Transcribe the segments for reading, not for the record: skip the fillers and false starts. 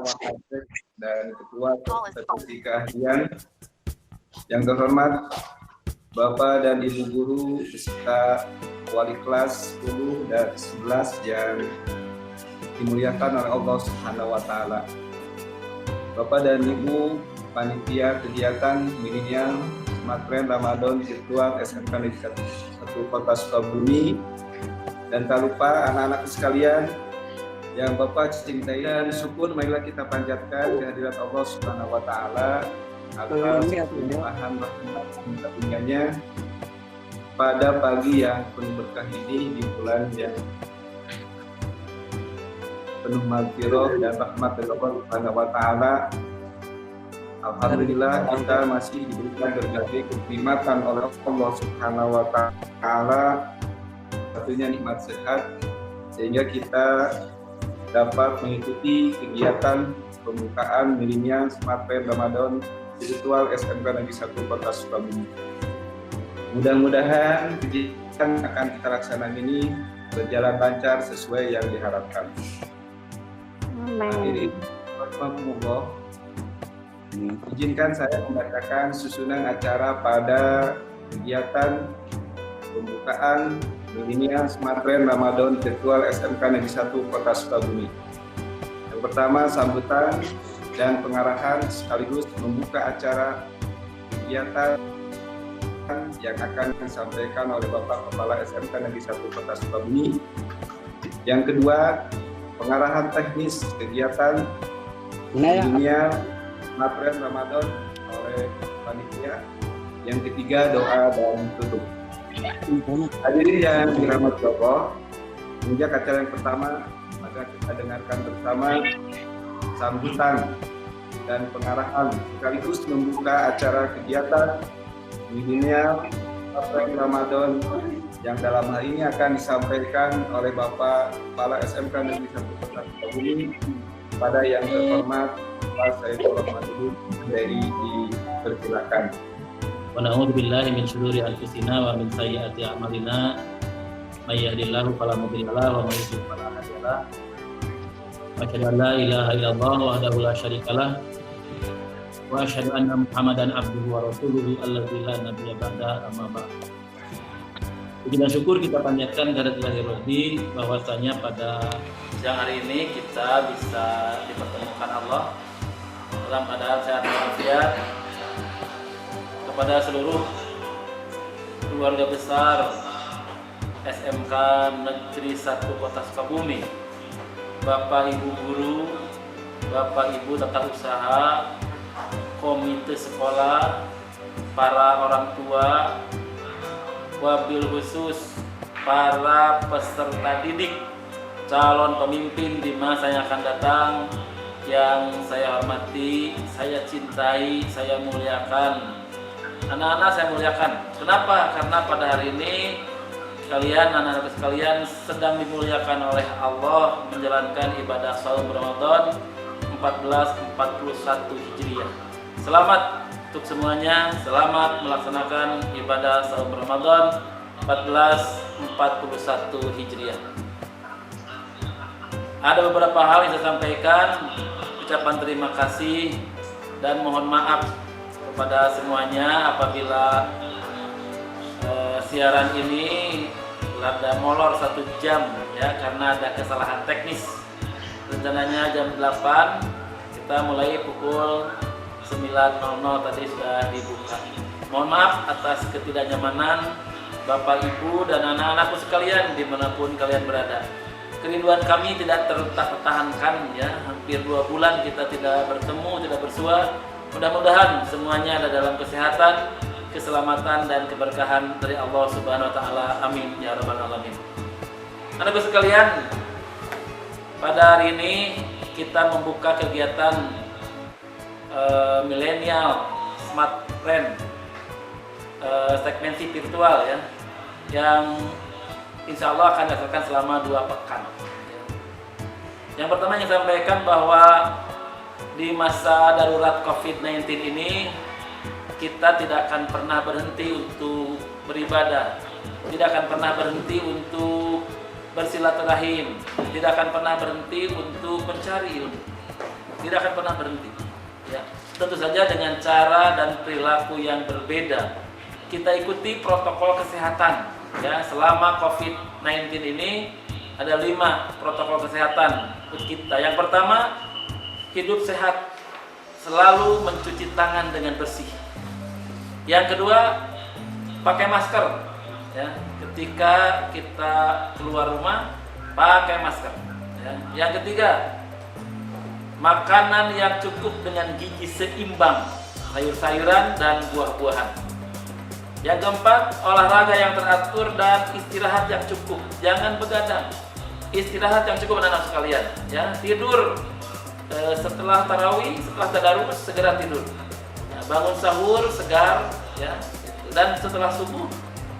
Wakapolres dan Ketua Kompetensi Keahlian. Yang terhormat Bapak dan Ibu Guru beserta wali kelas 10 dan 11 yang dimuliakan oleh Allah Subhanahu wa Ta'ala. Bapak dan Ibu panitia kegiatan milenial Smartfriend Ramadan Virtual SMK Negeri 1 Kota Sukabumi, dan tak lupa anak-anak sekalian yang Bapak cintai dan syukur, marilah kita panjatkan kehadirat Allah Subhanahu wa Ta'ala atas limpahan rahmat dan karunia-Nya pada pagi yang penuh berkah ini, di bulan yang penuh maghfirah dan rahmat dari Allah Subhanahu wa Ta'ala. Alhamdulillah kita masih diberikan berbagai kenikmatan oleh Allah Subhanahu wa Ta'ala, satunya nikmat sehat, sehingga kita dapat mengikuti kegiatan pembukaan milenial Smartfriend Ramadan Virtual SMK Negeri 1 Kota Sukabumi. Mudah-mudahan kegiatan akan kita laksanakan ini berjalan lancar sesuai yang diharapkan. Amin. Izinkan saya membacakan susunan acara pada kegiatan pembukaan milenial Smartfriend Ramadan Virtual SMK Negeri 1 Kota Sukabumi. Yang pertama, sambutan dan pengarahan sekaligus membuka acara kegiatan yang akan disampaikan oleh Bapak Kepala SMK Negeri 1 Kota Sukabumi. Yang kedua, pengarahan teknis kegiatan milenial Smartfriend Ramadan oleh panitia. Yang ketiga, doa dan tutup. Hadirin yang dirahmati Allah, sejak acara yang pertama, maka kita dengarkan bersama sambutan dan pengarahan sekaligus membuka acara kegiatan milenial Smartfriend Ramadan yang dalam hal ini akan disampaikan oleh Bapak Kepala SMK Negeri 1 Kota Sukabumi pada yang terhormat Pak Saiful Rahmanudin dari dipersilakan. Wa na'udzu billahi min syururi anfusina wa min sayyiati a'malina may yahdihillahu fala mudilla lahu wa may yudlil fala hadiya lahu. Wa asyhadu an la ilaha illallah wahdahu la syarikalah wa asyhadu anna Muhammadan abduhu wa rasuluhu alladzi la nabiyya ba'da, amma ba'd. Puji dan syukur kita panjatkan kehadirat Ilahi Rabbi bahwasanya pada siang hari ini kita bisa dipertemukan Allah dalam keadaan sehat walafiat, kepada seluruh keluarga besar SMK Negeri 1 Kota Sukabumi, Bapak Ibu guru, Bapak Ibu tata usaha, komite sekolah, para orang tua, wabil khusus para peserta didik, calon pemimpin di masa yang akan datang, yang saya hormati, saya cintai, saya muliakan. Anak-anak saya muliakan. Kenapa? Karena pada hari ini kalian, anak-anak sekalian, sedang dimuliakan oleh Allah menjalankan ibadah saum Ramadan 1441 Hijriah. Selamat untuk semuanya, selamat melaksanakan ibadah saum Ramadan 1441 Hijriah. Ada beberapa hal yang saya sampaikan, ucapan terima kasih dan mohon maaf kepada semuanya apabila siaran ini rada molor 1 jam ya, karena ada kesalahan teknis. Rencananya jam 8, kita mulai pukul 9.00 tadi sudah dibuka. Mohon maaf atas ketidaknyamanan Bapak Ibu dan anak-anakku sekalian dimanapun kalian berada. Kerinduan kami tidak tertahankan ya, hampir 2 bulan kita tidak bertemu, tidak bersua. Mudah-mudahan semuanya ada dalam kesehatan, keselamatan dan keberkahan dari Allah Subhanahu wa Ta'ala. Amin ya rabbal alamin. Anak-anak sekalian, pada hari ini kita membuka kegiatan milenial Smartfriend segmentasi virtual ya, yang insya Allah akan dilaksanakan selama 2 pekan. Yang pertama yang saya sampaikan bahwa di masa darurat COVID-19 ini kita tidak akan pernah berhenti untuk beribadah, tidak akan pernah berhenti untuk bersilaturahim, tidak akan pernah berhenti untuk mencari ilmu. tidak akan pernah berhenti. Ya, tentu saja dengan cara dan perilaku yang berbeda. Kita ikuti protokol kesehatan. Ya, selama COVID-19 ini ada 5 protokol kesehatan untuk kita. Yang pertama, hidup sehat, selalu mencuci tangan dengan bersih. Yang kedua, pakai masker. Ya, ketika kita keluar rumah, pakai masker. Ya. Yang ketiga, makanan yang cukup dengan gizi seimbang, sayur-sayuran dan buah-buahan. Yang keempat, olahraga yang teratur dan istirahat yang cukup. Jangan begadang. Istirahat yang cukup anak-anak sekalian. Ya, tidur setelah tarawih, setelah tadarus segera tidur. Ya, bangun sahur segar, ya. Dan setelah subuh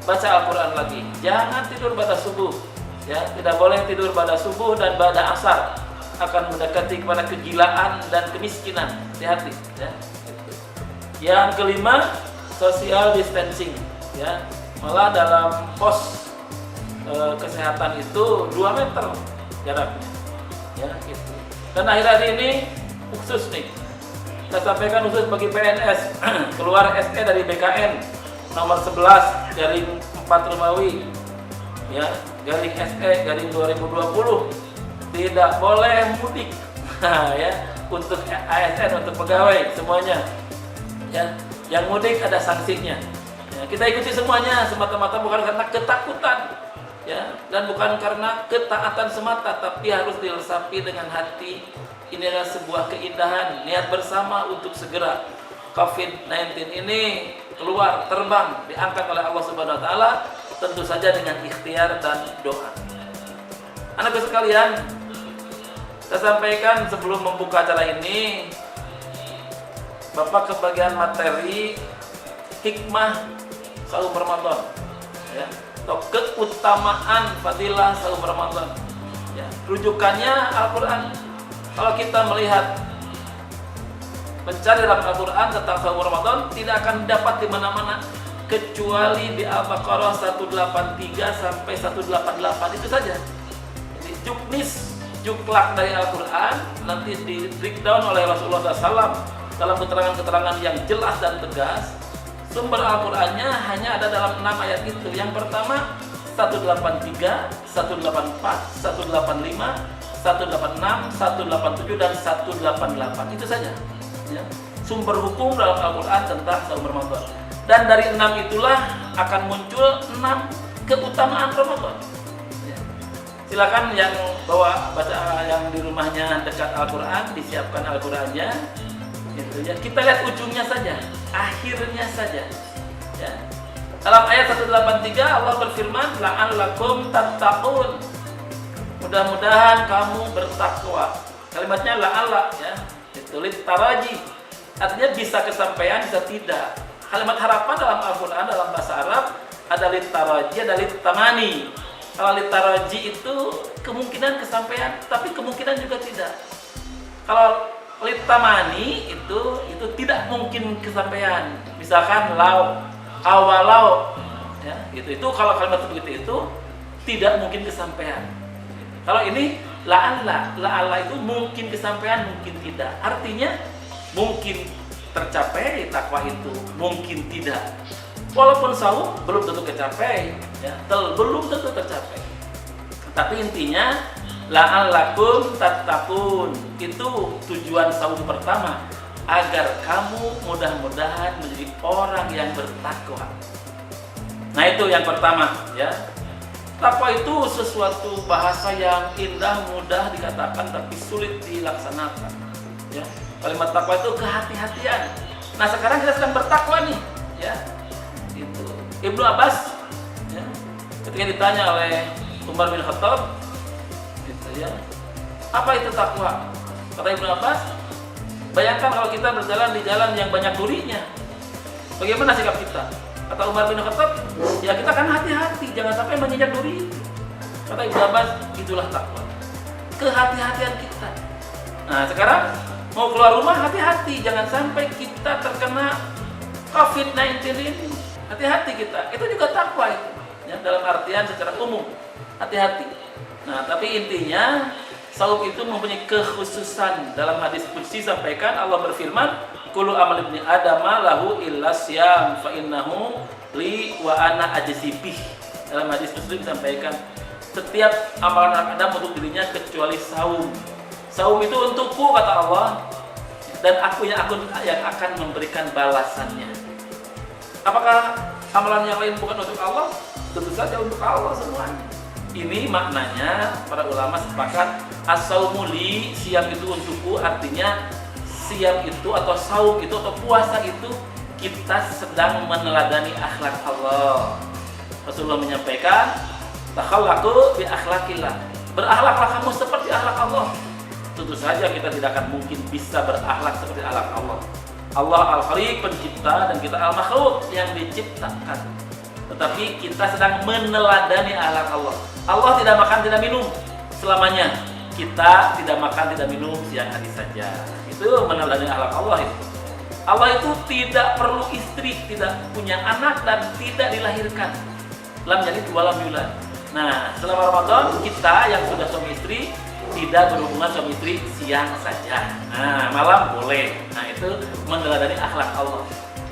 baca Al-Quran lagi. Jangan tidur pada subuh. Ya, tidak boleh tidur pada subuh dan pada asar. Akan mendekati kepada kegilaan dan kemiskinan. Hati-hati. Ya. Yang kelima, social distancing. Ya, malah dalam pos kesehatan itu 2 meter jaraknya. Ya, gitu. Dan akhir-akhir ini khusus nih, saya sampaikan khusus bagi PNS keluar SE dari BKN nomor 11 garing 4 Romawi, ya, garing SE garing 2020 tidak boleh mudik. Ya, untuk ASN, untuk pegawai semuanya. Ya, yang mudik ada sanksinya. Ya, kita ikuti semuanya semata-mata bukan karena ketakutan, ya, dan bukan karena ketaatan semata, tapi harus diresapi dengan hati. Inilah sebuah keindahan, niat bersama untuk segera COVID-19 ini keluar, terbang, diangkat oleh Allah Subhanahu wa taala, tentu saja dengan ikhtiar dan doa. Anakku sekalian, saya sampaikan sebelum membuka acara ini, Bapak kebagian materi hikmah saum Ramadan, ya, atau keutamaan fadilah saum Ramadan. Ya, rujukannya Al-Quran. Kalau kita melihat mencari dalam Al-Quran tentang saum Ramadan, tidak akan dapat di mana-mana kecuali di Al-Baqarah 183 sampai 188 itu saja. Jadi juknis, juklak dari Al-Quran nanti di breakdown oleh Rasulullah SAW dalam keterangan-keterangan yang jelas dan tegas. Sumber Al-Qurannya hanya ada dalam 6 ayat itu. Yang pertama 183, 184, 185, 186, 187 dan 188. Itu saja. Ya. Sumber hukum dalam Al-Quran tentang saum Ramadan. Dan dari 6 itulah akan muncul 6 keutamaan Ramadan. Ya. Silakan yang baca yang di rumahnya dekat Al-Quran, disiapkan Al-Qurannya. Gitu ya. Kita lihat ujungnya saja, akhirnya saja. Ya. Dalam ayat 183 Allah berfirman, la'allakum tattaqun. Mudah-mudahan kamu bertakwa. Kalimatnya la'alla, ya. Itu litaraji. Artinya bisa kesampaian, bisa tidak. Kalimat harapan dalam Al-Quran dalam bahasa Arab ada litaraji, ada litamani. Kalau litaraji itu kemungkinan kesampaian, tapi kemungkinan juga tidak. Kalau litamani itu tidak mungkin kesampaian. Misalkan lau, awalau, ya, gitu. Itu kalau kalimat seperti itu tidak mungkin kesampaian. Kalau ini la'alla itu mungkin kesampaian, mungkin tidak. Artinya mungkin tercapai takwa itu, mungkin tidak. Walaupun saum belum tentu tercapai, ya, belum tentu tercapai. Tapi intinya la'allakum tattaqun, itu tujuan saum pertama, agar kamu mudah-mudahan menjadi orang yang bertakwa. Nah, itu yang pertama, ya. Takwa itu sesuatu bahasa yang indah, mudah dikatakan tapi sulit dilaksanakan. Ya. Kalimat takwa itu kehati-hatian. Nah, sekarang kita sedang bertakwa nih, ya. Itu Ibnu Abbas, ya, ketika ditanya oleh Umar bin Khattab, gitu ya, apa itu takwa? Kata Ibnu Abbas, bayangkan kalau kita berjalan di jalan yang banyak durinya, bagaimana sikap kita? Kata Umar bin Khattab, ya kita kan hati-hati, jangan sampai menginjak duri itu. Kata Ibnu Abbas, itulah takwa, kehati-hatian kita. Nah, sekarang mau keluar rumah hati-hati, jangan sampai kita terkena COVID-19 ini. Hati-hati kita, itu juga takwa itu, ya, dalam artian secara umum, hati-hati. Nah, tapi intinya saum itu mempunyai kekhususan. Dalam hadis qudsi sampaikan Allah berfirman, kullu amal ibni adama lahu illa syam fa innahu li wa ana ajzi bih. Dalam hadis Muslim disampaikan, setiap amalan anak Adam untuk dirinya kecuali saum. Saum itu untukku kata Allah, dan aku yang akan memberikan balasannya. Apakah amalan yang lain bukan untuk Allah? Tentu saja untuk Allah semuanya. Ini maknanya para ulama sepakat as-saumu li, siam itu untukku, artinya siam itu atau saum itu atau puasa itu kita sedang meneladani akhlak Allah. Rasulullah menyampaikan, takhallaqu bi akhlaqillah. Berakhlaklah kamu seperti akhlak Allah. Tentu saja kita tidak akan mungkin bisa berakhlak seperti akhlak Allah. Allah Al-Khaliq pencipta dan kita Al-Makhluk yang diciptakan. Tetapi kita sedang meneladani akhlak Allah. Allah tidak makan, tidak minum selamanya. Kita tidak makan, tidak minum siang hari saja. Itu meneladani akhlak Allah itu. Allah itu tidak perlu istri, tidak punya anak dan tidak dilahirkan. Lam yalid wa lam yulad. Nah, selama Ramadan kita yang sudah suami istri tidak berhubungan suami istri siang saja. Nah, malam boleh. Nah, itu meneladani akhlak Allah.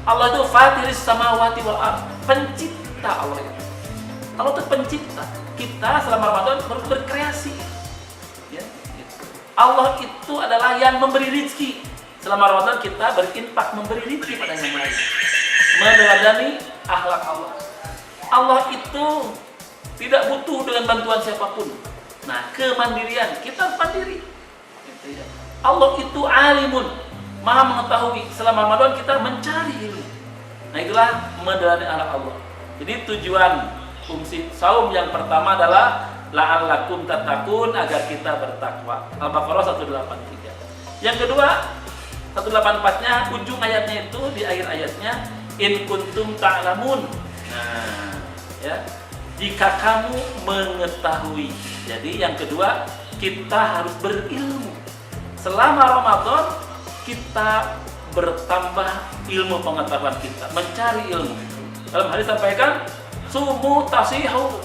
Allah itu fatiris samawati wal ardh, pencipta Allah itu. Allah itu pencipta. Kita selama Ramadan berkreasi. Ya, gitu. Allah itu adalah yang memberi rezeki. Selama Ramadan kita berinfak memberi rezeki pada yang lain. Meneladani akhlak Allah. Allah itu tidak butuh dengan bantuan siapapun. Nah, kemandirian, kita mandiri. Gitu ya. Allah itu alimun, maha mengetahui. Selama Ramadan kita mencari ilmu. Nah, itulah meneladani akhlak Allah. Jadi tujuan fungsi saum yang pertama adalah la'allakum tattaqun, agar kita bertakwa. Al-Baqarah 183. Yang kedua 184-nya, ujung ayatnya itu di akhir ayatnya in kuntum ta'lamun. Nah, ya, jika kamu mengetahui. Jadi yang kedua, kita harus berilmu. Selama Ramadan kita bertambah ilmu pengetahuan kita, mencari ilmu. Dalam hadis sampaikan, sumu tasihu,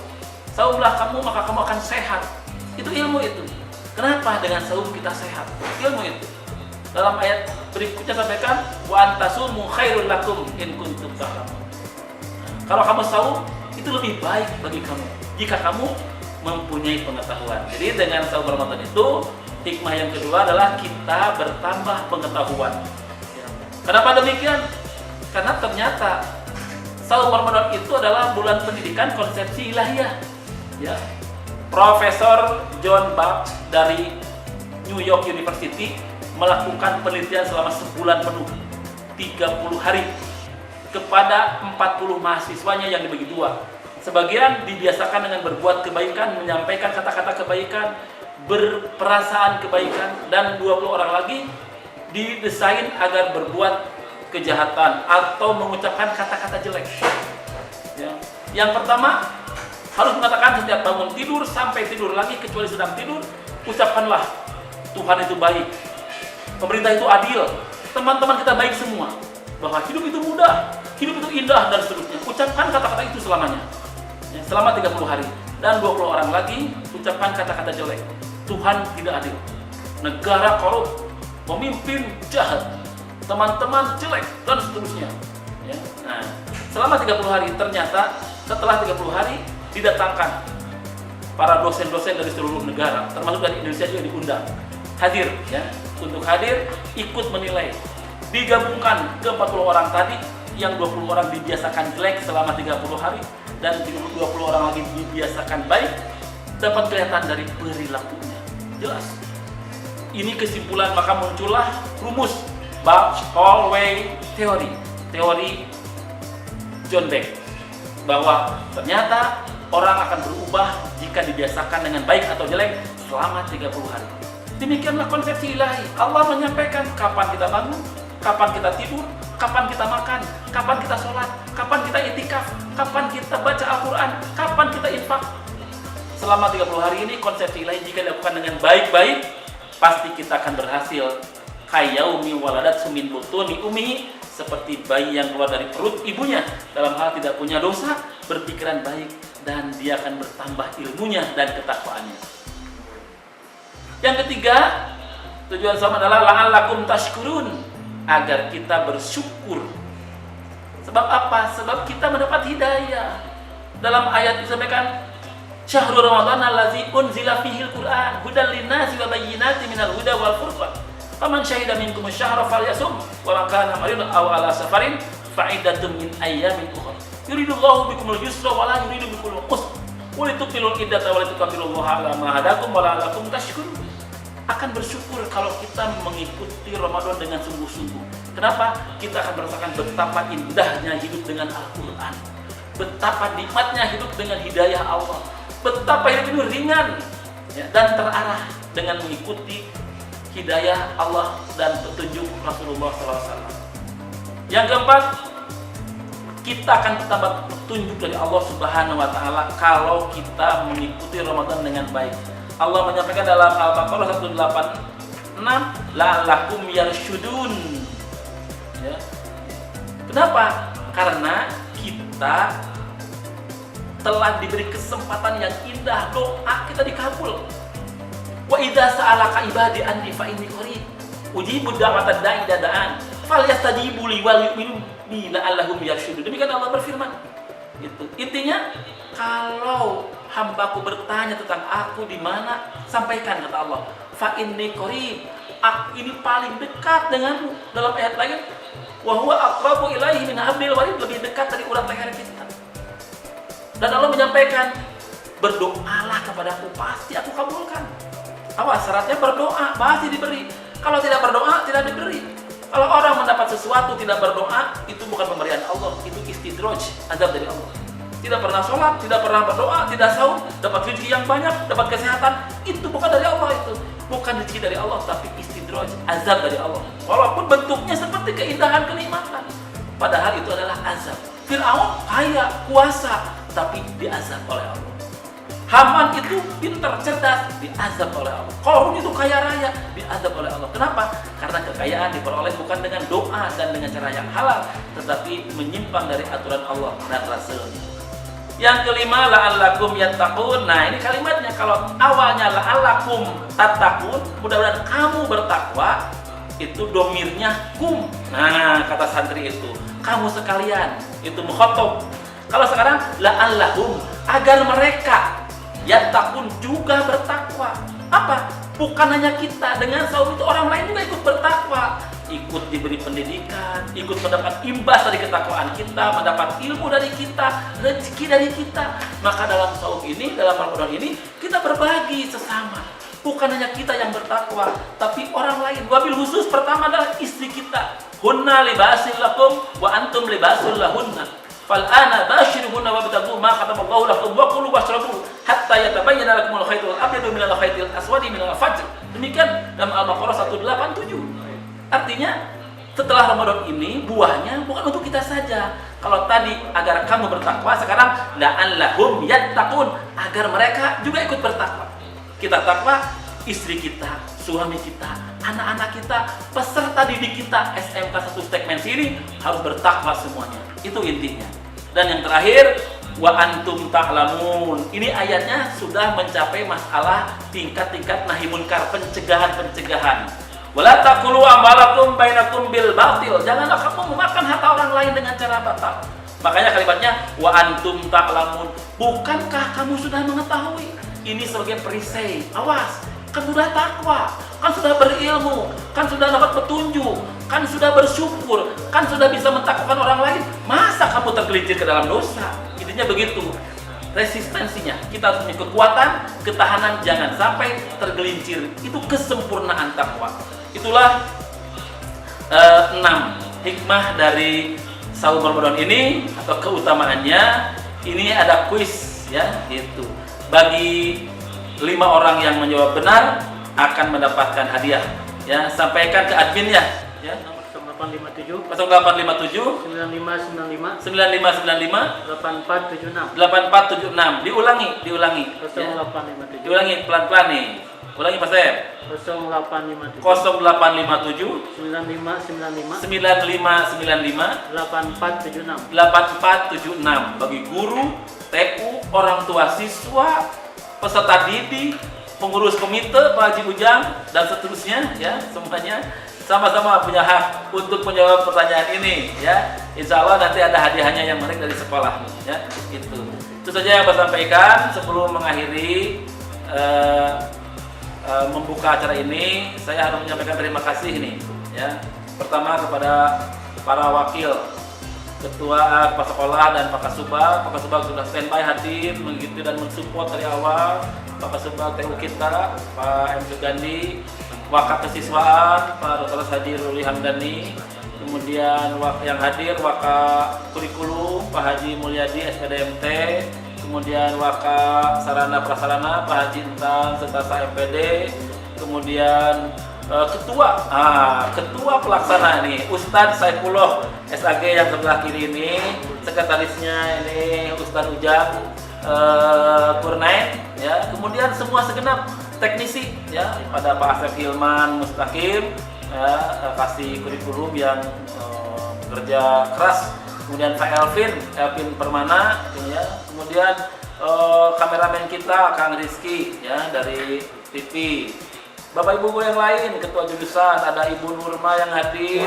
saumlah kamu maka kamu akan sehat. Itu ilmu itu. Kenapa dengan saum kita sehat? Ilmu itu. Dalam ayat berikutnya sampaikan, wa antasumu khairul lakum in kuntum ta'lamun. Kalau kamu saum itu lebih baik bagi kamu jika kamu mempunyai pengetahuan. Jadi dengan saum Ramadan itu hikmah yang kedua adalah kita bertambah pengetahuan. Kenapa demikian? Karena ternyata saum Ramadan itu adalah bulan pendidikan konsepsi ilahiyah. Ya. Profesor John Bach dari New York University melakukan penelitian selama sebulan penuh, 30 hari, kepada 40 mahasiswanya yang dibagi dua. Sebagian dibiasakan dengan berbuat kebaikan, menyampaikan kata-kata kebaikan, berperasaan kebaikan, dan 20 orang lagi didesain agar berbuat kejahatan atau mengucapkan kata-kata jelek. Ya. Yang pertama, harus mengatakan setiap bangun tidur sampai tidur lagi, kecuali sedang tidur, ucapkanlah Tuhan itu baik, pemerintah itu adil, teman-teman kita baik semua, bahwa hidup itu mudah, hidup itu indah, dan seterusnya. Ucapkan kata-kata itu selamanya, ya, selama 30 hari. Dan 20 orang lagi ucapkan kata-kata jelek, Tuhan tidak adil, negara korup, pemimpin jahat, teman-teman jelek, dan seterusnya. Ya. Nah, selama 30 hari, ternyata setelah 30 hari didatangkan para dosen-dosen dari seluruh negara, termasuk dari Indonesia juga diundang hadir, ya, untuk hadir ikut menilai. Digabungkan ke 40 orang tadi, yang 20 orang dibiasakan jelek selama 30 hari dan 20 orang lagi dibiasakan baik, dapat kelihatan dari perilakunya. Jelas. Ini kesimpulan, maka muncullah rumus Bach-Holloway teori John Beck, bahwa ternyata orang akan berubah jika dibiasakan dengan baik atau jelek selama 30 hari. Demikianlah konsepsi ilahi. Allah menyampaikan kapan kita bangun, kapan kita tidur, kapan kita makan, kapan kita sholat, kapan kita itikaf, kapan kita baca Al-Quran, kapan kita infak. Selama 30 hari ini konsepsi ilahi jika dilakukan dengan baik-baik, pasti kita akan berhasil. Kayaumi waladat sumin butuni ummi, seperti bayi yang keluar dari perut ibunya dalam hal tidak punya dosa, berpikiran baik, dan dia akan bertambah ilmunya dan ketakwaannya. Yang ketiga, tujuan saum adalah la'allakum tashkurun, agar kita bersyukur. Sebab apa? Sebab kita mendapat hidayah. Dalam ayat disampaikan, syahrul ramadan allazi unzila fihil qur'an hudan linnasi wa bayyinatin minal huda wal furqan. Faman syahida minkum asy-syahra falyasum wa man kana maridan aw ala safarin fa'idatun min ayyamin ukhra. Yuridullahu bikumul yusra wa la yuridu bikumul usra. Wa litukmilul iddata wa litukabbirullaha ala ma hadakum wa la'allakum tashkurun. Akan bersyukur kalau kita mengikuti Ramadan dengan sungguh-sungguh. Kenapa? Kita akan merasakan betapa indahnya hidup dengan Al-Quran, betapa nikmatnya hidup dengan hidayah Allah, betapa hidup itu ringan ya, dan terarah dengan mengikuti hidayah Allah dan petunjuk Rasulullah SAW. Yang keempat, kita akan mendapat petunjuk dari Allah Subhanahu wa Ta'ala kalau kita mengikuti Ramadan dengan baik. Allah menyampaikan dalam Al-Baqarah 186, la'allakum yarshudun. Ya. Kenapa? Karena kita telah diberi kesempatan yang indah, doa kita dikabul. Wa idza sa'alaka ibadi anni fa inni qarib ujibu da'watad da'i idza da'an falyastajibu li wal yu'minu bi la'allahum yarshudun. Demikian Allah berfirman. Gitu. Intinya, kalau hambaku bertanya tentang aku di mana, sampaikan, kata Allah, fa inni qarib, aku ini paling dekat denganmu. Dalam ayat lain, wa huwa aqrabu ilaihi min hablil warid, lebih dekat dari urat leher kita. Dan Allah menyampaikan, berdoalah kepadaku, pasti aku kabulkan. Awas, syaratnya berdoa, pasti diberi. Kalau tidak berdoa, tidak diberi. Kalau orang mendapat sesuatu tidak berdoa, itu bukan pemberian Allah, itu istidraj, azab dari Allah. Tidak pernah sholat, tidak pernah berdoa, tidak saum, dapat rezeki yang banyak, dapat kesehatan, itu bukan dari Allah, itu bukan rezeki dari Allah, tapi istidraj, azab dari Allah. Walaupun bentuknya seperti keindahan, kenikmatan, padahal itu adalah azab. Fir'aun kaya, kuasa, tapi diazab oleh Allah. Haman itu pintar, cerdas, diazab oleh Allah. Qarun itu kaya raya, diazab oleh Allah. Kenapa? Karena kekayaan diperoleh bukan dengan doa dan dengan cara yang halal, tetapi menyimpang dari aturan Allah dan Rasul-Nya. Yang kelima, la'allakum yattaqun. Nah, ini kalimatnya, kalau awalnya la'allakum tattaqun, mudah-mudahan kamu bertakwa, itu domirnya kum. Nah, kata santri itu, kamu sekalian, itu mukhatab. Kalau sekarang la'allahum, agar mereka yattaqun juga bertakwa. Apa? Bukan hanya kita, dengan saum itu orang lain juga ikut bertakwa, ikut diberi pendidikan, ikut mendapat imbas dari ketakwaan kita, mendapat ilmu dari kita, rezeki dari kita. Maka dalam saum ini, dalam Ramadan ini, kita berbagi sesama. Bukan hanya kita yang bertakwa, tapi orang lain. Wabil khusus pertama adalah istri kita. Hunna libasil lakum wa antum libasul lahunna. Fal'ana bashiruhunna wabtaghu ma kataballahu lakum wa kulu washrabu hatta yatabayyana lakumul khaytul abyadu minal khaytil aswadi minal fajr. Demikian dalam Al-Baqarah 187. Artinya, setelah Ramadan ini buahnya bukan untuk kita saja. Kalau tadi agar kamu bertakwa, sekarang la'allahum yattaqun, agar mereka juga ikut bertakwa. Kita takwa, istri kita, suami kita, anak-anak kita, peserta didik kita, SMK 1 Stekmen sini harus bertakwa semuanya. Itu intinya. Dan yang terakhir, wa antum ta'lamun. Ini ayatnya sudah mencapai masalah tingkat-tingkat nahi munkar, pencegahan-pencegahan. Wala taqulu amalakum bainakum bil batil. Janganlah kamu memakan harta orang lain dengan cara batal. Makanya kalimatnya wa antum ta'lamun. Bukankah kamu sudah mengetahui? Ini sebagai perisai. Awas, kan sudah takwa, kan sudah berilmu, kan sudah dapat petunjuk, kan sudah bersyukur, kan sudah bisa mentakwakan orang lain. Masa kamu tergelincir ke dalam dosa? Intinya begitu. Resistensinya, kita harus punya kekuatan, ketahanan, jangan sampai tergelincir. Itu kesempurnaan takwa. Itulah 6 hikmah dari saum Ramadan ini atau keutamaannya. Ini ada kuis ya, gitu. Bagi 5 orang yang menjawab benar akan mendapatkan hadiah. Ya, sampaikan ke admin ya. Ya. 0857 0857 9595 9595 8476 8476. Diulangi. 0857 Ya. Diulangi pelan-pelan nih. Ulangi Pak Sep. 0857 0857 9595 9595 8476. 8476. Bagi guru, TU, orang tua siswa, peserta didik, pengurus komite Pak Haji Ujang dan seterusnya ya, semuanya sama-sama punya hak untuk menjawab pertanyaan ini ya. Insya Allah nanti ada hadiahnya yang menarik dari sekolah ya. Itu saja yang saya sampaikan sebelum mengakhiri membuka acara ini. Saya harus menyampaikan terima kasih nih ya. Pertama kepada para wakil ketua kepala sekolah dan Pak Kasubag sudah standby hadir mengikuti dan mensupport dari awal. Pak Kasubag TU kita, Pak M. Sugandi, Wakak Kesiswaan, Pak Dr. Haji Ruli Hamdani, kemudian yang hadir Wakak Kurikulum, Pak Haji Mulyadi SPDMT, kemudian Wakak Sarana Prasarana, Pak Haji Intan Setasa MPD, kemudian ketua pelaksana nih Ustadz Saifullah SAG yang sebelah kiri ini, sekretarisnya ini Ustadz Ujang Kurnain ya, kemudian semua segenap teknisi ya, pada Pak Asep Hilman Mustaqim ya, kasih kurikulum yang bekerja keras, kemudian Pak Elvin Permana ya, kemudian kameramen kita Kang Rizky ya dari TV. Bapak Ibu yang lain, ketua jurusan, ada Ibu Nurma yang hadir,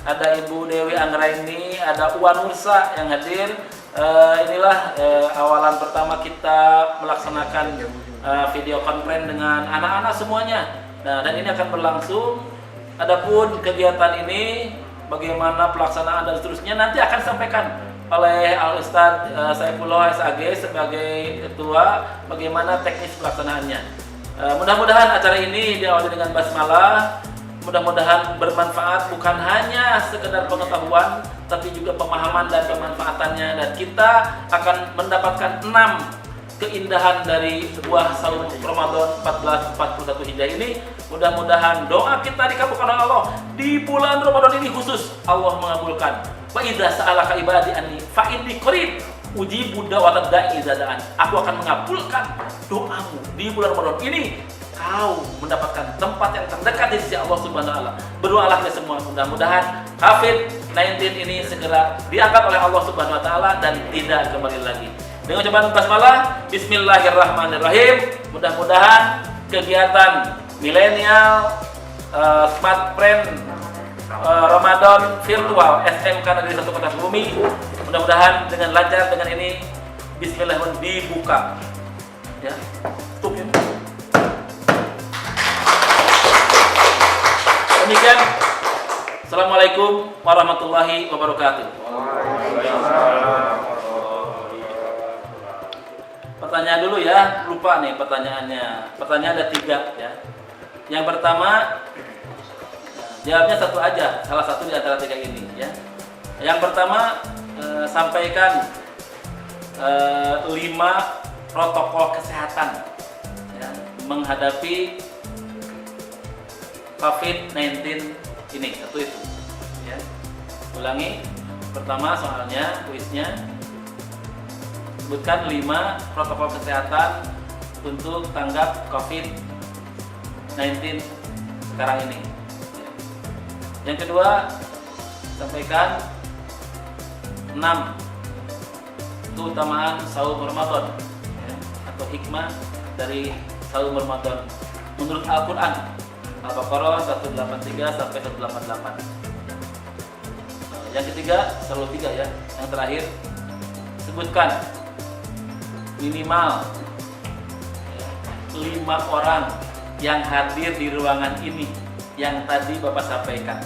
ada Ibu Dewi Anggraini, ada Uwan Nursa yang hadir. Inilah awalan pertama kita melaksanakan video conference dengan anak-anak semuanya. Nah, dan ini akan berlangsung. Adapun kegiatan ini, bagaimana pelaksanaan dan seterusnya nanti akan disampaikan oleh Al Ustadz Saifullah SAG sebagai ketua, bagaimana teknis pelaksanaannya. Mudah-mudahan acara ini diawali dengan basmalah, mudah-mudahan bermanfaat bukan hanya sekedar pengetahuan tapi juga pemahaman dan pemanfaatannya, dan kita akan mendapatkan 6 keindahan dari sebuah saum Ramadan 1441 Hijriah ini. Mudah-mudahan doa kita dikabulkan oleh Allah di bulan Ramadan ini khusus Allah mengabulkan. Wa idza sa'alaka ibadi anni fa inni qarib ujibu da'watad da'i idza da'an. Aku akan mengabulkan doamu di bulan Ramadan ini. Kau mendapatkan tempat yang terdekat di sisi Allah Subhanahu wa taala. Berdoalah kita semua, mudah-mudahan COVID-19 ini segera diangkat oleh Allah Subhanahu wa taala dan tidak kembali lagi. Dengan ucapan basmalah, bismillahirrahmanirrahim. Mudah-mudahan kegiatan milenial Smart Friend Ramadan virtual SMK Negeri 1 Kota Sukabumi mudah-mudahan dengan lancar. Dengan ini bismillahirrahmanirrahim dibuka ya. Tutup ya. Demikian. Assalamualaikum warahmatullahi wabarakatuh. Pertanyaan dulu ya, lupa nih pertanyaannya. Pertanyaan ada 3 ya. Yang pertama, jawabnya satu aja, salah satu di antara 3 ini ya. Yang pertama, sampaikan 5 protokol kesehatan ya, menghadapi COVID-19 ini. Satu itu ya. Ulangi, pertama soalnya, kuisnya. Sebutkan 5 protokol kesehatan untuk tanggap COVID-19 sekarang ini. Yang kedua, sampaikan 6 keutamaan saum Ramadan ya, atau hikmah dari saum Ramadan menurut Al-Quran, Al-Baqarah 183 sampai 188. Yang ketiga, selalu 3 ya. Yang terakhir, sebutkan minimal 5 orang yang hadir di ruangan ini yang tadi Bapak sampaikan.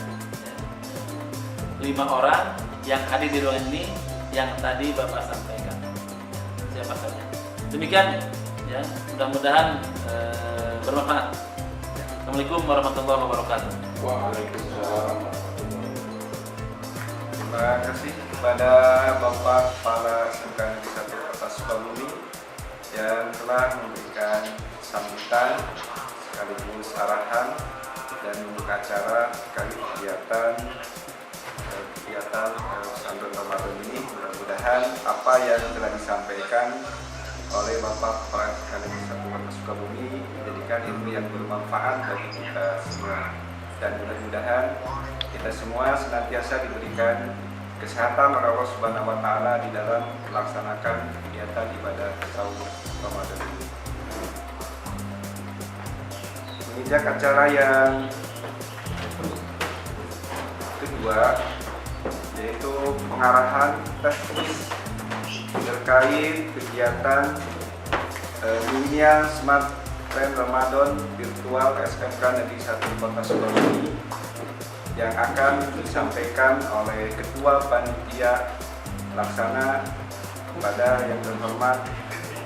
5 orang yang hadir di ruangan ini yang tadi Bapak sampaikan. Siapa saja. Demikian ya, mudah-mudahan bermanfaat. Assalamualaikum warahmatullahi wabarakatuh. Waalaikumsalam. Terima kasih kepada Bapak Kepala SMK Negeri 1 Kota Sukabumi yang telah memberikan sambutan sekaligus arahan dan membuka acara sekali kegiatan Santun Ramadan ini. Mudah-mudahan apa yang telah disampaikan oleh Bapak Kepala SMK Negeri 1 Kota Sukabumi menjadikan ilmu yang bermanfaat bagi kita semua, dan mudah-mudahan kita semua senantiasa diberikan kesehatan oleh Allah Subhanahu wa taala di dalam melaksanakan kegiatan ibadah saum Ramadan ini. Ajak acara yang kedua yaitu pengarahan teknis terkait kegiatan dunia Smart Trend Ramadan Virtual SMK Negeri 1 Kota Sukabumi yang akan disampaikan oleh Ketua Panitia Pelaksana kepada yang terhormat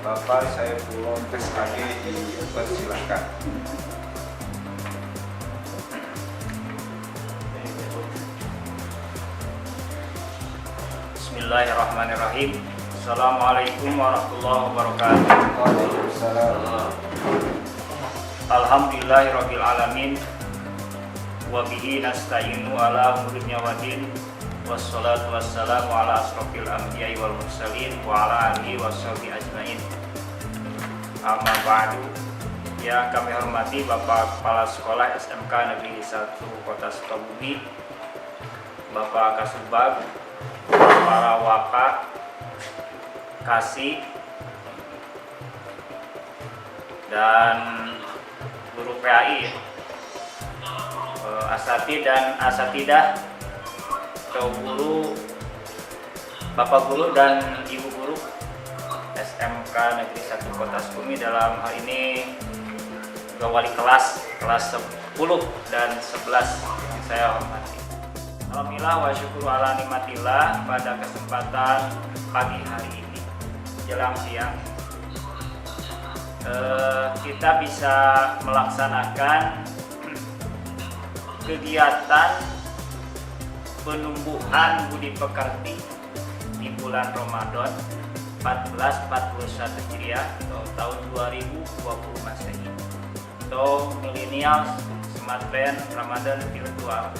Bapak Saifullah SAG, dipersilakan. Bismillahirrahmanirrahim. Assalamualaikum warahmatullahi wabarakatuh. Waalaikumsalam. Alhamdulillahirabbil alamin. Wa bihi nasta'inu ala umuri dunya waddin. Wassalatu wassalamu ala asrofil anbiya'i wal mursalin wa ala alihi washabihi ajmain. Amma ba'du. Yang kami hormati Bapak Kepala Sekolah SMK Negeri 1 Kota Sukabumi, Bapak Kasubag, para waka, kasih, dan guru PAI, asatid dan asatidah, atau guru, bapak guru dan ibu guru SMK Negeri 1 Kota Sukabumi, dalam hal ini juga wali kelas 10 dan 11 yang saya hormati. Alhamdulillah wa syukuru ala nikmatillah, pada kesempatan pagi hari ini jelang siang kita bisa melaksanakan kegiatan penumbuhan budi pekerti di bulan Ramadan 1441 Hijriah atau tahun 2020 Masehi atau milenial Smart Trend Ramadan Virtual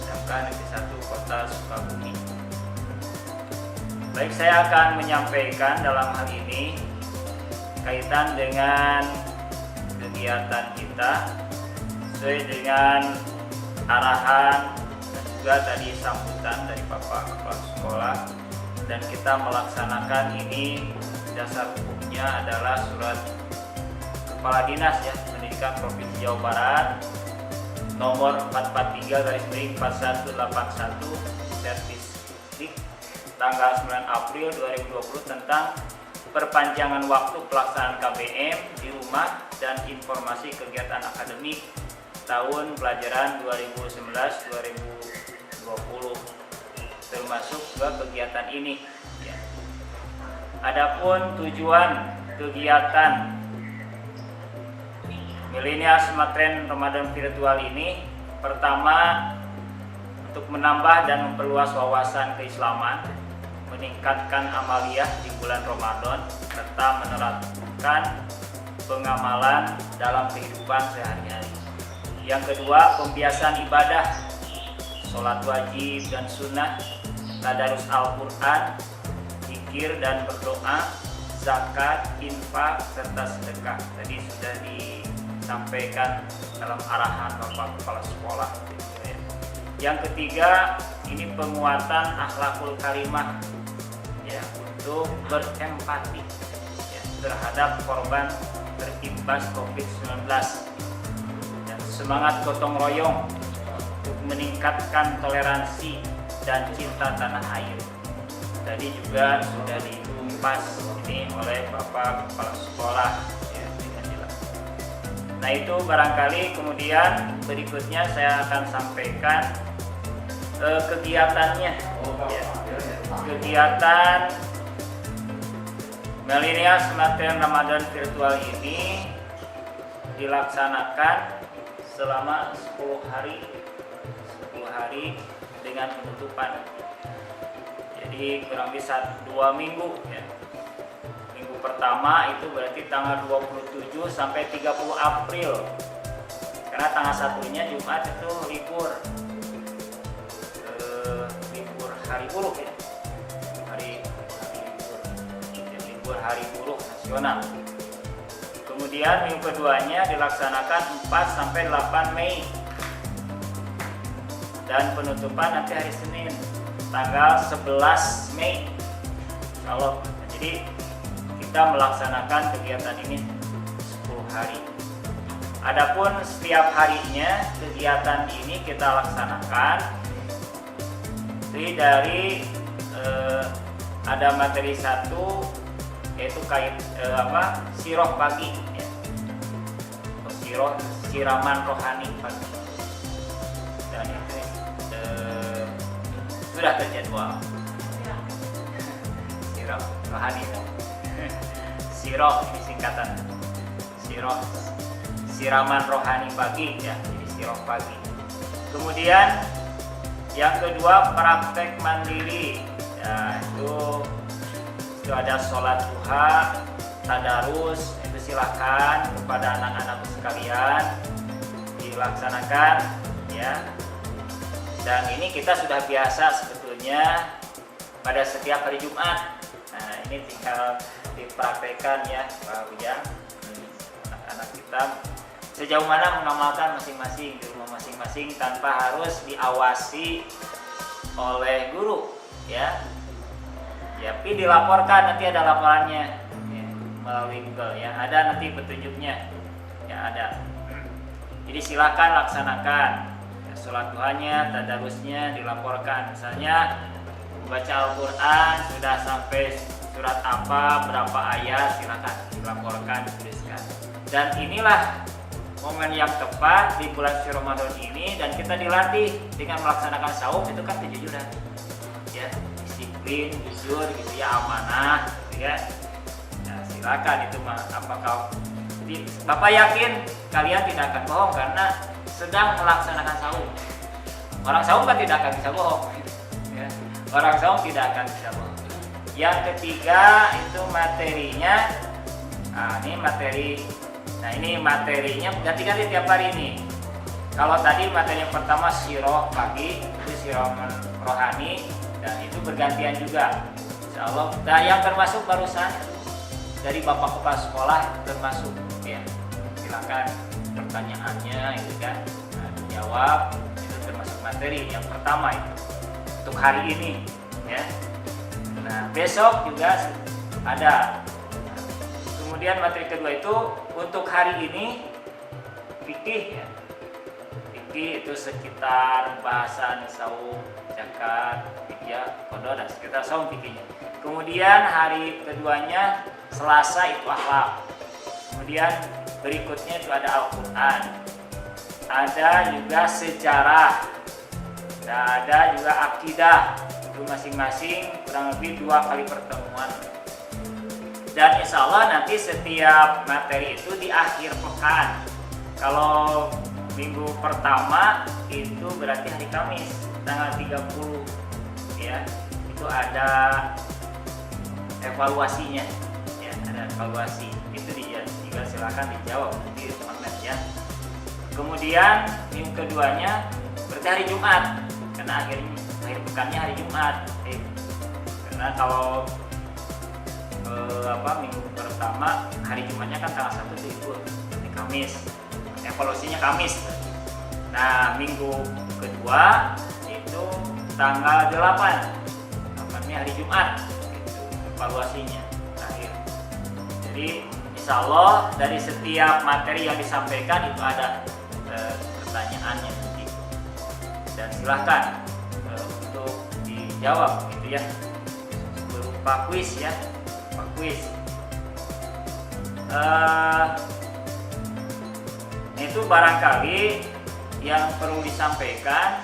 SMK Negeri 1 Kota Sukabumi. Baik, saya akan menyampaikan dalam hal ini kaitan dengan kegiatan kita sesuai dengan arahan dan juga tadi sambutan dari Bapak Kepala Sekolah, dan kita melaksanakan ini dasar hukumnya adalah surat Kepala Dinas Pendidikan Provinsi Jawa Barat nomor 443/4181 Servisdik tanggal 9 April 2020 tentang perpanjangan waktu pelaksanaan KBM di rumah dan informasi kegiatan akademik tahun pelajaran 2019-2020, termasuk juga kegiatan ini. Adapun tujuan kegiatan Milenial Smart Trend Ramadan Virtual ini, pertama, untuk menambah dan memperluas wawasan keislaman, meningkatkan amaliyah di bulan Ramadan, serta menerapkan pengamalan dalam kehidupan sehari-hari. Yang kedua, pembiasan ibadah, sholat wajib dan sunnah, tadarus Al-Quran, zikir dan berdoa, zakat, infak, serta sedekah. Tadi sudah disampaikan dalam arahan Bapak Kepala Sekolah. Yang ketiga, ini penguatan akhlakul karimah, untuk berempati terhadap korban terimbas COVID-19, dan semangat gotong royong untuk meningkatkan toleransi dan cinta tanah air. Tadi juga sudah dikupas ini oleh Bapak Kepala Sekolah dengan jelas. Nah, itu barangkali. Kemudian berikutnya saya akan sampaikan kegiatannya. Kegiatan Milenial Smart Trend Ramadan Virtual ini dilaksanakan selama 10 hari dengan penutupan. Jadi kurang lebih 2 minggu. Minggu pertama itu berarti tanggal 27 sampai 30 April. Karena tanggal 1-nya Jumat itu libur hari buruh hari buruh nasional. Kemudian minggu keduanya dilaksanakan 4 sampai 8 Mei. Dan penutupan nanti hari Senin tanggal 11 Mei. Jadi kita melaksanakan kegiatan ini 10 hari. Adapun setiap harinya kegiatan ini kita laksanakan dari ada materi 1 yaitu siroh pagi ya. Siraman rohani pagi, dan itu sudah terjadwal. Siroh rohani, siroh ini singkatan siroh, siraman rohani pagi ya, jadi siroh pagi. Kemudian yang kedua praktek mandiri ya, itu ada sholat duha, tadarus, itu silakan kepada anak-anak sekalian dilaksanakan ya. Dan ini kita sudah biasa sebetulnya pada setiap hari Jumat. Nah, ini tinggal dipraktekkan ya Pak Ujang, anak-anak kita sejauh mana mengamalkan masing-masing di rumah masing-masing tanpa harus diawasi oleh guru ya. Tapi dilaporkan, nanti ada laporannya ya, melalui Google ya, ada nanti petunjuknya ya, ada. Jadi silakan laksanakan ya, sholat duhanya, tadarusnya dilaporkan. Misalnya membaca Al-Quran sudah sampai surat apa, berapa ayat, silakan dilaporkan, dituliskan. Dan inilah momen yang tepat di bulan suci Ramadan ini, dan kita dilatih dengan melaksanakan saum itu kan kejujuran ya, disiplin, jujur gitu ya, amanah gitu ya. Nah, silakan itu mah, apakah Bapak yakin kalian tidak akan bohong karena sedang melaksanakan saum. Orang saum kan tidak akan bisa bohong ya. Orang saum tidak akan bisa bohong. Yang ketiga itu materinya. Nah ini materinya ganti-ganti tiap hari ini. Kalau tadi materi yang pertama siroh pagi, itu siroh rohani, dan itu bergantian juga, insya Allah. Dan yang termasuk barusan dari Bapak Kepala Sekolah termasuk ya, silakan pertanyaannya itu kan, nah, dijawab, itu termasuk materi yang pertama itu untuk hari ini ya. Nah besok juga ada. Kemudian materi kedua itu untuk hari ini fikih ya. Fikih itu sekitar bahasan saum, zakat, fidyah, qada, dan sekitar saum fikihnya. Kemudian hari keduanya Selasa itu akhlak. Kemudian berikutnya itu ada Al-Quran. Ada juga sejarah. Dan ada juga akidah. Itu masing-masing kurang lebih 2 kali pertemuan. Dan insya Allah nanti setiap materi itu di akhir pekan. Kalau minggu pertama itu berarti hari Kamis tanggal 30 ya, itu ada evaluasinya ya, ada evaluasi itu juga silakan dijawab di online ya. Kemudian minggu keduanya berarti hari Jumat karena akhir pekannya hari Jumat karena kalau minggu pertama hari Jumatnya kan tanggal 1 itu libur, hari Kamis, evaluasinya Kamis. Nah minggu kedua itu tanggal 8 ini hari Jumat, itu evaluasinya terakhir. Jadi insya Allah dari setiap materi yang disampaikan itu ada pertanyaannya nanti, dan silahkan untuk dijawab gitu ya, berupa kuis ya. Kuis itu barangkali yang perlu disampaikan,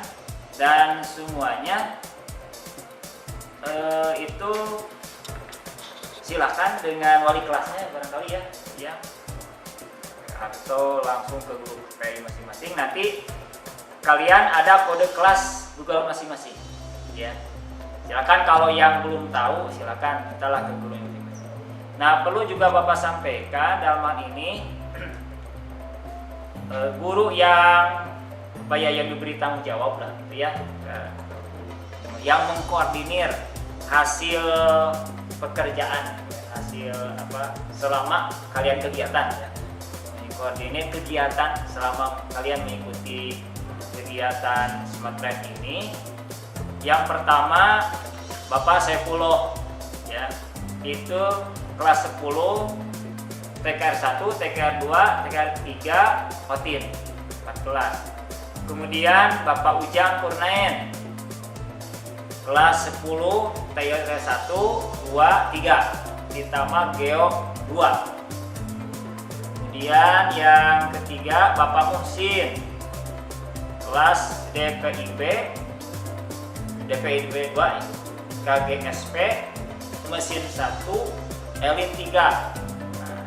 dan semuanya itu silakan dengan wali kelasnya barangkali ya, atau langsung ke guru PI masing-masing. Nanti kalian ada kode kelas Google masing-masing ya. Silakan kalau yang belum tahu silakan mintalah ke guru masing-masing. Nah perlu juga Bapak sampaikan dalam hal ini guru yang diberi tanggung jawab lah gitu ya, yang mengkoordinir hasil pekerjaan, hasil selama kalian kegiatan ya, mengkoordinir kegiatan selama kalian mengikuti kegiatan SmartTrack ini. Yang pertama Bapak Saifullah ya, itu kelas 10 TKR 1, TKR 2, TKR 3, OTIN 4 kelas. Kemudian Bapak Ujang Kurnaen kelas 10 TKR 1, 2, 3 ditambah Geo 2. Kemudian yang ketiga Bapak Muhsin kelas DPIB 2 KGSP mesin 1 Elin 3. Nah,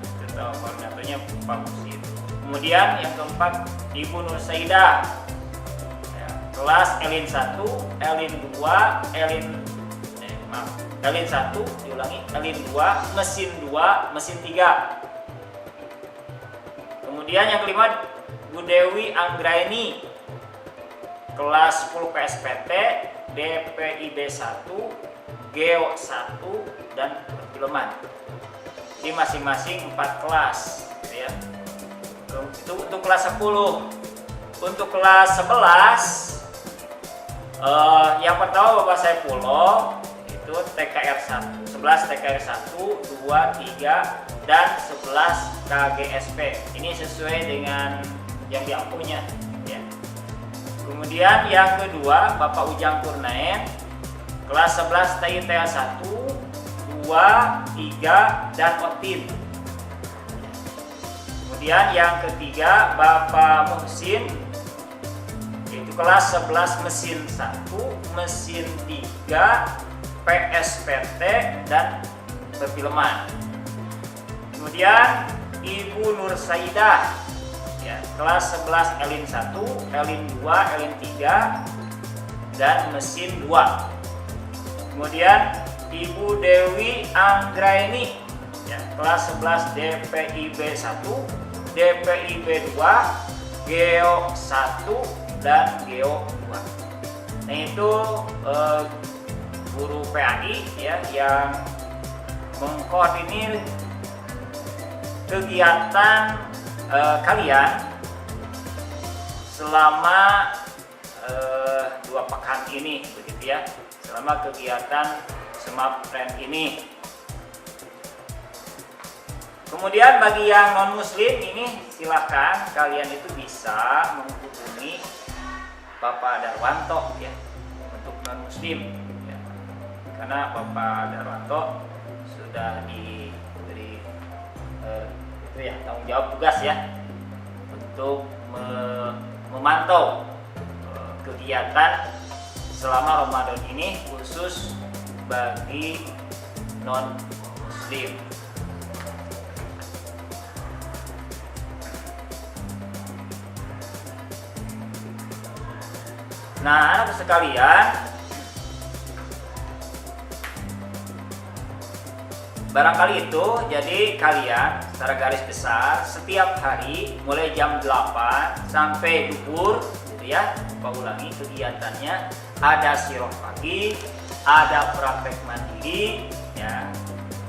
itu tahu koordinatornya Pak Muhsin. Kemudian yang keempat Ibu Nur Saidah ya, kelas Elin 1, Elin 2, Elin 1 diulangi, Elin 2, mesin 2, mesin 3. Kemudian yang kelima Bu Dewi Anggraini kelas 10 PSPT DPIB 1 Geo 1 dan perfilman. Jadi masing-masing 4 kelas gitu ya. Itu untuk kelas 10. Untuk kelas 11 yang pertama Bapak Saifullah itu TKR 1, 11 TKR 1, 2, 3 dan 11 KGSP. Ini sesuai dengan yang diampunya ya. Kemudian yang kedua Bapak Ujang Kurnaen kelas 11 TITA 1, 2, 3 dan OTIN. Kemudian yang ketiga Bapak Muhsin yaitu kelas 11 mesin 1, mesin 3, PSPT dan perfilman. Kemudian Ibu Nur Saidah ya, kelas 11 Elin 1, Elin 2, Elin 3 dan mesin 2. Kemudian Ibu Dewi Anggraini ya, kelas 11 DPIB 1, DPIB 2, Geo 1 dan Geo 2. Nah itu guru PAI ya yang mengkoordinir kegiatan kalian selama 2 pekan ini begitu ya, selama kegiatan SMAPREN ini. Kemudian bagi yang non muslim ini silahkan kalian itu bisa menghubungi Bapak Darwanto ya untuk non muslim ya. Karena Bapak Darwanto sudah diberi itu ya tanggung jawab tugas ya untuk memantau kegiatan selama Ramadan ini khusus bagi non muslim. Nah, anak sekalian, barangkali itu jadi kalian secara garis besar setiap hari mulai jam 8 sampai duhur gitu ya. Pak ulangi kegiatannya ada siroh pagi, ada praktek mandiri ya,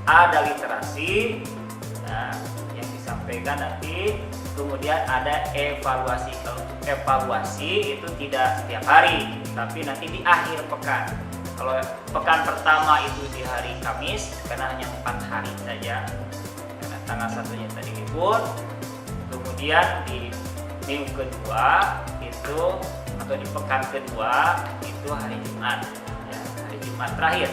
ada literasi ya, yang disampaikan nanti. Kemudian ada evaluasi. Kalau untuk evaluasi itu tidak setiap hari, tapi nanti di akhir pekan. Kalau pekan pertama itu di hari Kamis, karena hanya 4 hari saja, karena tanggal 1-nya tadi libur. Kemudian di minggu kedua itu atau di pekan kedua itu hari Jumat, ya, hari Jumat terakhir.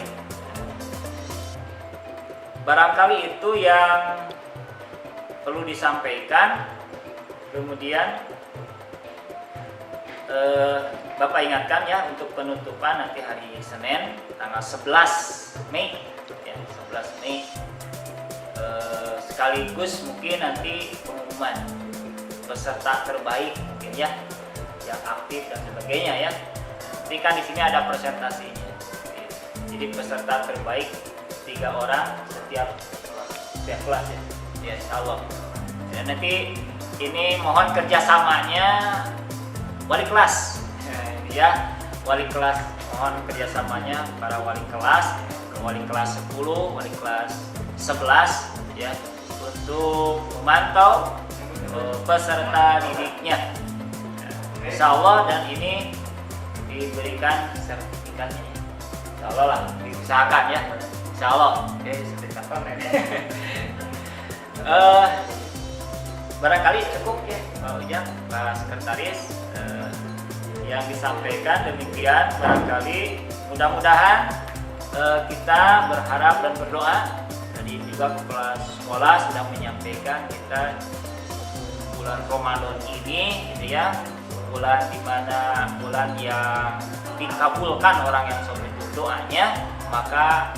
Barangkali itu yang perlu disampaikan. Kemudian Bapak ingatkan ya untuk penutupan nanti hari Senin tanggal 11 Mei ya, 11 Mei sekaligus mungkin nanti pengumuman peserta terbaik mungkin ya yang aktif dan sebagainya ya. Nanti kan di sini ada presentasinya. Jadi peserta terbaik 3 orang setiap kelas ya. Ya insyaallah. Dan nanti ini mohon kerjasamanya wali kelas ya, wali kelas mohon kerjasamanya para wali kelas, wali kelas 10, wali kelas 11 ya untuk memantau peserta didiknya insya Allah, dan ini diberikan sertifikatnya insya Allah lah, diusahakan ya insya Allah. Oke, sertifikat barangkali cukup ya Pak Ujang, Pak Sekretaris, yang disampaikan demikian. Barangkali mudah-mudahan kita berharap dan berdoa. Tadi juga kepala sekolah sudah menyampaikan kita bulan Ramadan ini gitu ya, bulan dimana bulan yang dikabulkan orang yang soleh itu doanya, maka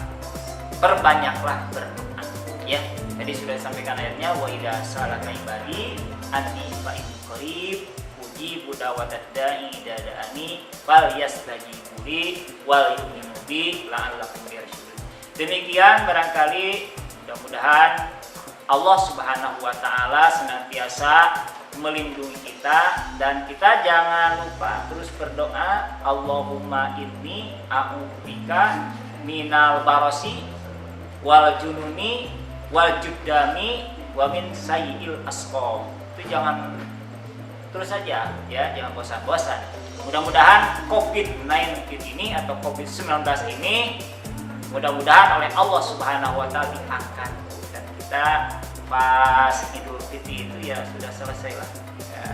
perbanyaklah berdoa ya. Jadi sudah disampaikan ayatnya, wa idza salaka ibadi anni fa inni qarib ujibu da'watad da'i idza da'ani fal yastajibu li wal yu'minu bi la'allahum yarshudun. Demikian barangkali mudah-mudahan Allah Subhanahu wa taala senantiasa melindungi kita, dan kita jangan lupa terus berdoa, Allahumma inni a'udzubika minal barasi wal jununi wal juddami wa min sayyi'il asqam. Itu jangan terus saja ya, jangan bosan-bosan. Mudah-mudahan COVID-19 ini atau COVID-19 ini mudah-mudahan oleh Allah Subhanahu wa taala diangkat, dan kita pas Idul Fitri itu ya sudah selesai lah ya,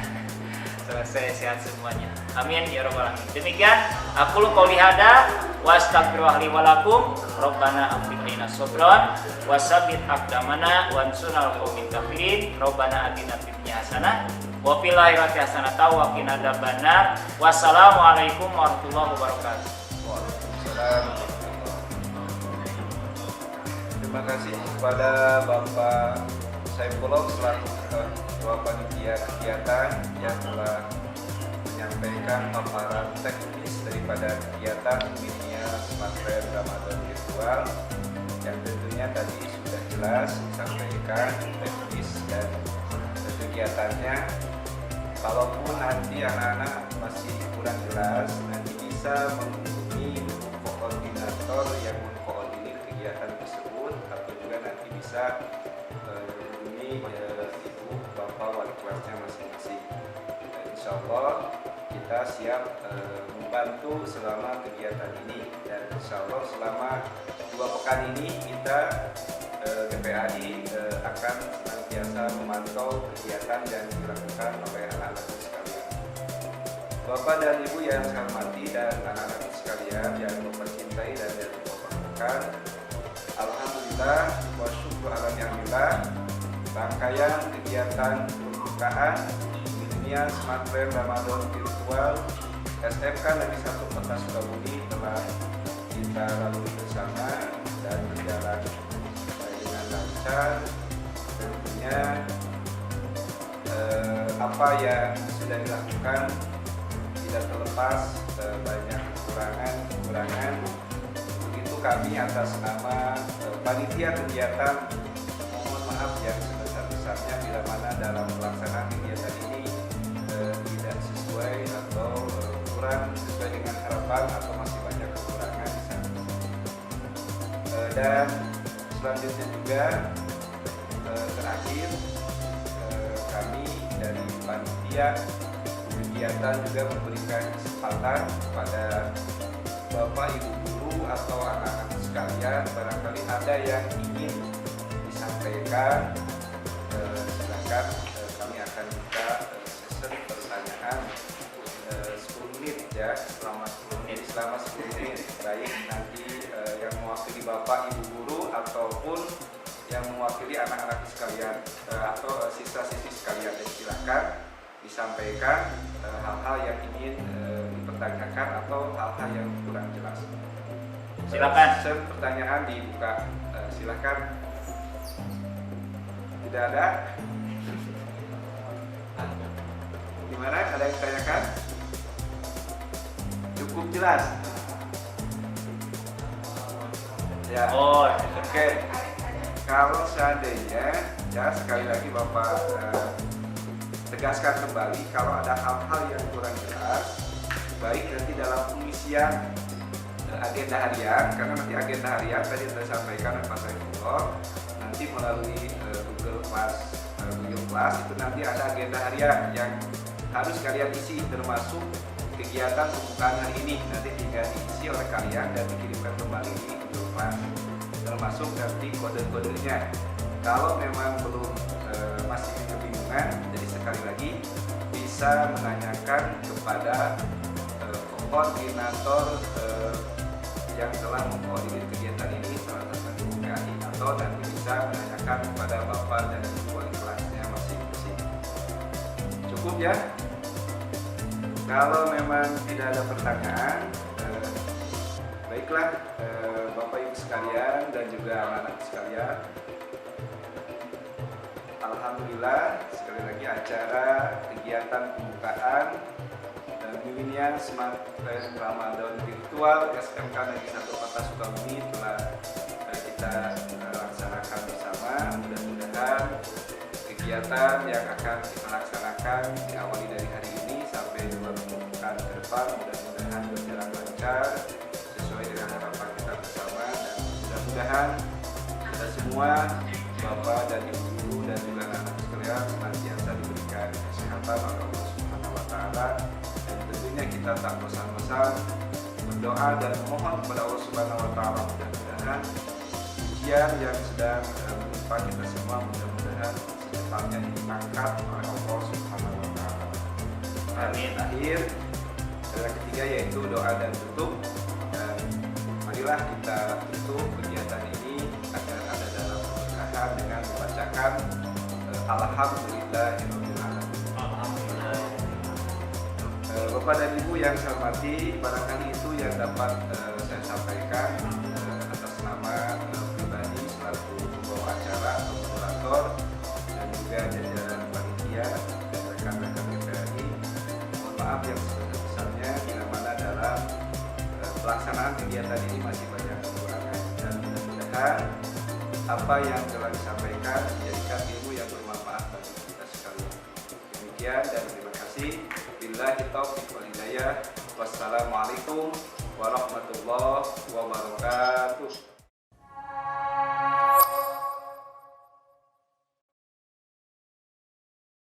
selesai sehat semuanya, amin ya rabbal alamin. Demikian aku qouli hada wa astaghfirullaha li wa lakum, rabbana afriqna sabran wa sabbit aqdamana wa ansurna al-qawmil kafirin, rabbana atina fid dunya hasanah wa fil akhirati hasanah wa qina adzabannar. Wassalamu alaikum warahmatullahi wabarakatuh. Waalaikumsalam. Terima kasih kepada Bapak Saifullah selaku Ketua Panitia Kegiatan yang telah menyampaikan paparan teknis daripada kegiatan Dunia Smartphone Ramadan Virtual, yang tentunya tadi sudah jelas disampaikan teknis dan kegiatannya. Kalaupun nanti anak-anak masih kurang jelas, nanti bisa menghubungi koordinator yang mengkoordinir kegiatan tersebut, atau juga nanti bisa menghubungi ibu bapak wali kelasnya masing-masing. Insya Allah kita siap membantu selama kegiatan ini, dan insya Allah selama 2 pekan ini kita GPAI akan senantiasa memantau kegiatan yang dilakukan oleh anak-anak sekalian. Bapak dan Ibu yang saya hormati dan anak-anak sekalian yang Bapak cintai dan yang Bapak banggakan, alhamdulillah wa syukur alhamdulillah, rangkaian kegiatan pembukaan Dunia Smartphone Ramadan Virtual SMK Negeri 1 Kota Sukabumi telah kita lalui bersama dan berjalan dengan lancar. Tentunya apa yang sudah dilakukan tidak terlepas banyak kekurangan. Begitu kami atas nama panitia kegiatan mohon maaf yang sebesar-besarnya bila mana dalam pelaksanaan kegiatan ini tidak sesuai atau kurang sesuai dengan harapan atau masih banyak kekurangan di sana. Dan selanjutnya juga terakhir kami dari panitia kegiatan juga memberikan kesempatan kepada Bapak Ibu guru atau anak-anak sekalian, barangkali ada yang ingin disampaikan, silakan. Kami akan buka sesi pertanyaan 10 menit ya, selama 10 menit, baik nanti yang mewakili Bapak Ibu guru ataupun yang mewakili anak-anak sekalian atau siswa-siswi sekalian. Silakan disampaikan hal-hal yang ingin dipertanyakan atau hal-hal yang kurang jelas. Silakan. Pertanyaan dibuka. Silakan. Tidak ada? Gimana? Ada yang ditanyakan? Cukup jelas. Ya. Oh, Oke. Kalau seandainya, ya sekali lagi Bapak tegaskan kembali kalau ada hal-hal yang kurang jelas, baik nanti dalam pengisian agenda harian, karena nanti agenda harian tadi sudah disampaikan oleh Pak Saifullah, nanti melalui Google Class itu nanti ada agenda harian yang harus kalian isi, termasuk kegiatan pembukaan hari ini nanti tinggal diisi oleh kalian dan dikirimkan kembali di Google Class, termasuk nanti kode-kodenya. Kalau memang belum masih kebingungan, bisa menanyakan kepada koordinator yang telah mengkoordinir kegiatan ini, salah satu KI, atau nanti bisa menanyakan kepada bapak dan ibu wali kelasnya masing-masing. Cukup ya? Kalau memang tidak ada pertanyaan, baiklah bapak ibu sekalian dan juga anak-anak sekalian. Alhamdulillah, sekali lagi acara kegiatan pembukaan Millennial Smart Trend Ramadan Virtual SMK Negeri 1 Kota Sukabumi telah kita laksanakan bersama. Mudah-mudahan kegiatan yang akan kita laksanakan diawali dari hari ini sampai 2 pekan ke depan mudah-mudahan berjalan lancar sesuai dengan harapan kita bersama, dan mudah-mudahan kita semua, Bapak dan Ibu guru dan juga anak-anak sekalian, senantiasa diberikan kesehatan oleh Allah Subhanahu wa taala. Tentunya kita tak bosan-bosan berdoa dan memohon kepada Allah Subhanahu wa taala, mudah-mudahan ujian yang sedang menimpa kita semua mudah-mudahan secepatnya diangkat oleh Allah Subhanahu wa taala. Amin. Akhir yang ketiga yaitu doa dan tutup, dan marilah kita tutup kegiatan ini agar ada dalam keberkahan dengan membacakan Alhamdulillahirabbil alamin. Bapak dan Ibu yang saya hormati, barangkali itu yang dapat saya sampaikan atas nama pribadi selaku pembawa acara atau moderator dan juga jajaran panitia dan rekan-rekan TPRI. Mohon maaf yang sebesar-besarnya bila mana dalam pelaksanaan kegiatan ini masih banyak kekurangan, dan mudah-mudahan apa yang telah disampaikan menjadikan ilmu yang bermanfaat bagi kita sekalian. Demikian dan terima kasih. Billahi taufiq wal hidayah. Wassalamualaikum